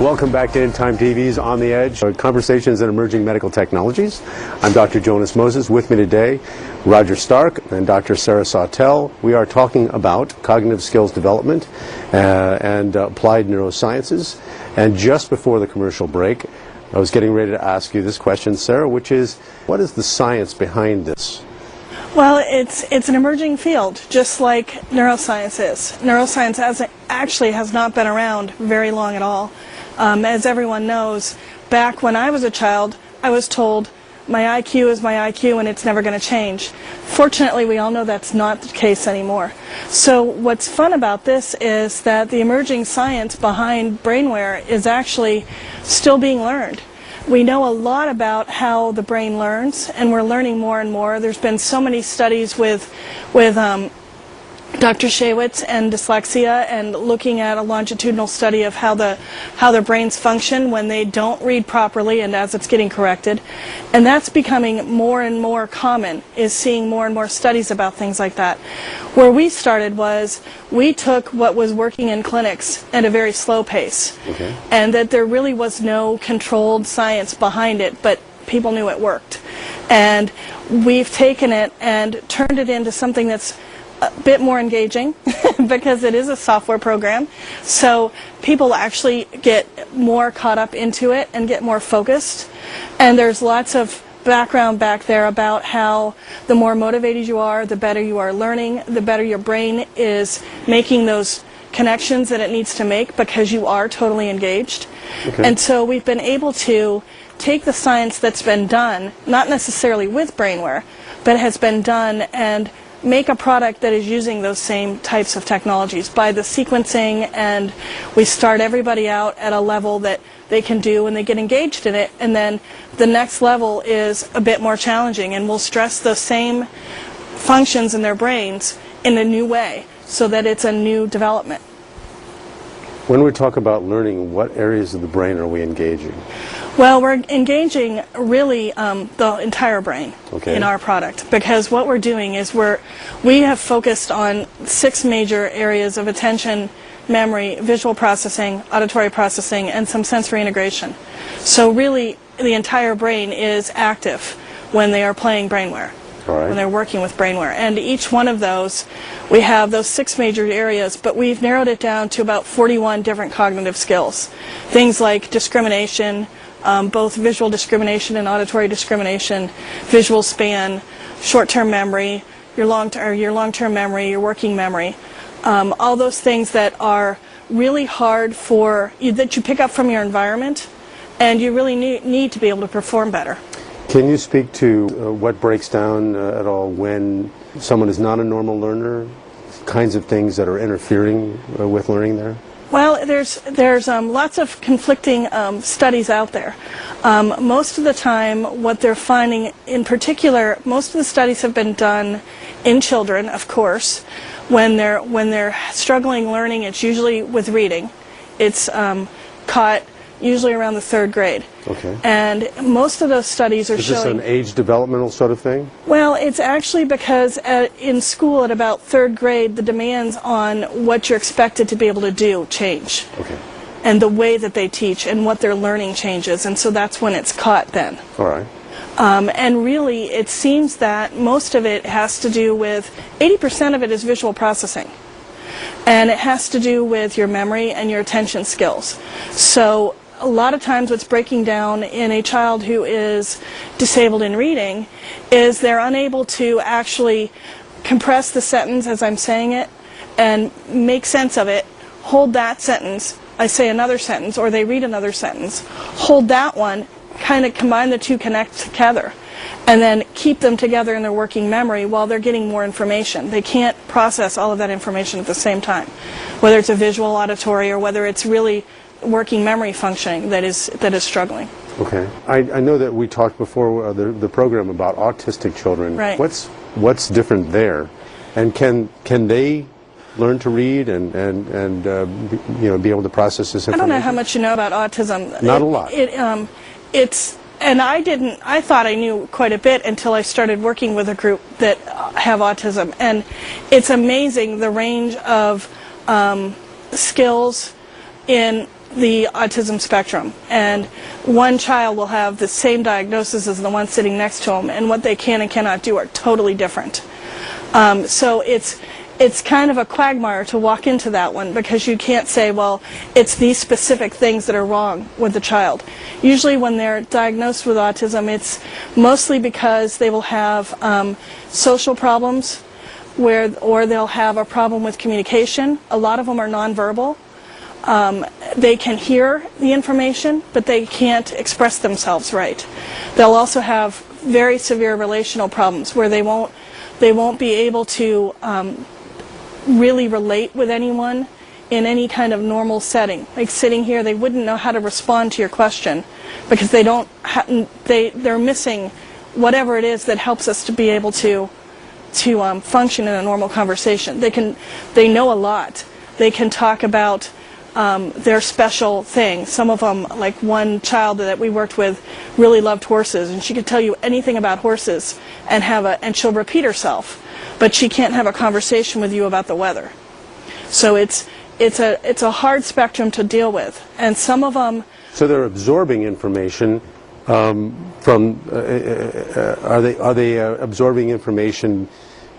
Welcome back to Anytime TV's On the Edge, Conversations in Emerging Medical Technologies. I'm Dr. Jonas Moses. With me today, Roger Stark and Dr. Sarah Sawtelle. We are talking about cognitive skills development and applied neurosciences. And just before the commercial break, I was getting ready to ask you this question, Sarah, which is, what is the science behind this? Well, it's an emerging field, just like neuroscience is. Neuroscience actually has not been around very long at all. As everyone knows, back when I was a child, I was told, my IQ is my IQ and it's never going to change. Fortunately, we all know that's not the case anymore. So what's fun about this is that the emerging science behind brainware is actually still being learned. We know a lot about how the brain learns, and we're learning more and more. There's been so many studies with Dr. Shaywitz and dyslexia, and looking at a longitudinal study of how their brains function when they don't read properly and as it's getting corrected. And that's becoming more and more common, is seeing more and more studies about things like that. Where we started was, we took what was working in clinics at a very slow pace, and that there really was no controlled science behind it, but people knew it worked. And we've taken it and turned it into something that's a bit more engaging because it is a software program, so people actually get more caught up into it and get more focused. And there's lots of background back there about how the more motivated you are, the better you are learning, the better your brain is making those connections that it needs to make because you are totally engaged. And so we've been able to take the science that's been done, not necessarily with brainware, but has been done, and make a product that is using those same types of technologies by the sequencing, and we start everybody out at a level that they can do and they get engaged in it, and then the next level is a bit more challenging, and we'll stress the same functions in their brains in a new way so that it's a new development. When we talk about learning, what areas of the brain are we engaging? Well, we're engaging really the entire brain in our product, because what we're doing is we have focused on 6 major areas of attention, memory, visual processing, auditory processing, and some sensory integration. So really, the entire brain is active when they are playing brainware, when they're working with brainware. And each one of those, we have those 6 major areas, but we've narrowed it down to about 41 different cognitive skills. Things like discrimination, both visual discrimination and auditory discrimination, visual span, short-term memory, your long-term memory, your working memory, all those things that are really hard that you pick up from your environment, and you really need to be able to perform better. Can you speak to what breaks down at all when someone is not a normal learner, kinds of things that are interfering with learning there? Well, there's lots of conflicting studies out there. Most of the time, what they're finding, in particular, most of the studies have been done in children, of course. When they're struggling learning, it's usually with reading. It's caught usually around the 3rd grade. And most of those studies are showing... Is this an age developmental sort of thing? Well, it's actually because in school at about 3rd grade, the demands on what you're expected to be able to do change. And the way that they teach and what they're learning changes, and so that's when it's caught then. And really, it seems that most of it has to do with, 80% of it is visual processing. And it has to do with your memory and your attention skills. So a lot of times what's breaking down in a child who is disabled in reading is they're unable to actually compress the sentence as I'm saying it and make sense of it, hold that sentence, I say another sentence, or they read another sentence, hold that one, kind of combine the two, connect together, and then keep them together in their working memory while they're getting more information. They can't process all of that information at the same time, whether it's a visual, auditory, or whether it's really working memory functioning that is struggling. I know that we talked before the program about autistic children. What's different there, and can they learn to read and be able to process this information? I don't know how much you know about autism. Not a lot. And I thought I knew quite a bit until I started working with a group that have autism, and it's amazing the range of skills in the autism spectrum, and one child will have the same diagnosis as the one sitting next to them, and what they can and cannot do are totally different. So it's kind of a quagmire to walk into that one, because you can't say, well, it's these specific things that are wrong with the child. Usually when they're diagnosed with autism, it's mostly because they will have social problems, or they'll have a problem with communication. A lot of them are nonverbal. They can hear the information, but they can't express themselves right. They'll also have very severe relational problems where they won't be able to really relate with anyone in any kind of normal setting. Like sitting here, they wouldn't know how to respond to your question because they're missing whatever it is that helps us to be able to function in a normal conversation. They know a lot. They can talk about their special thing. Some of them, like one child that we worked with, really loved horses, and she could tell you anything about horses and she'll repeat herself, but she can't have a conversation with you about the weather. So it's a hard spectrum to deal with, and some of them. So they're absorbing information from. Are they absorbing information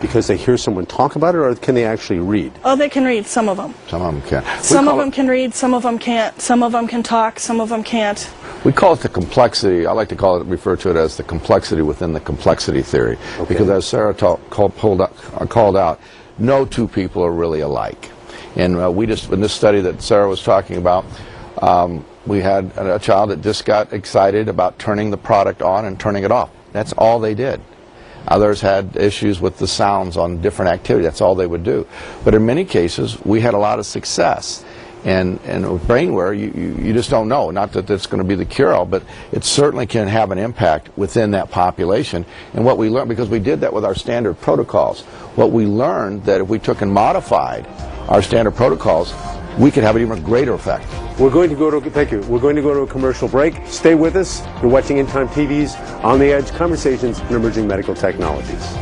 because they hear someone talk about it, or can they actually read? Oh, they can read. Some of them. Some of them can. Some of them can read. Some of them can't. Some of them can talk. Some of them can't. We call it the complexity. I like to refer to it as the complexity within the complexity theory. Okay. Because as Sarah called out, no two people are really alike. And in this study that Sarah was talking about, we had a child that just got excited about turning the product on and turning it off. That's all they did. Others had issues with the sounds on different activity. That's all they would do. But in many cases, we had a lot of success. And with brainware, you just don't know. Not that that's going to be the cure-all, but it certainly can have an impact within that population. And what we learned, because we did that with our standard protocols, what we learned that if we took and modified our standard protocols, we could have an even greater effect. We're going to go to, thank you. We're going to go to a commercial break. Stay with us. You're watching In Time TV's On the Edge, Conversations in Emerging Medical Technologies.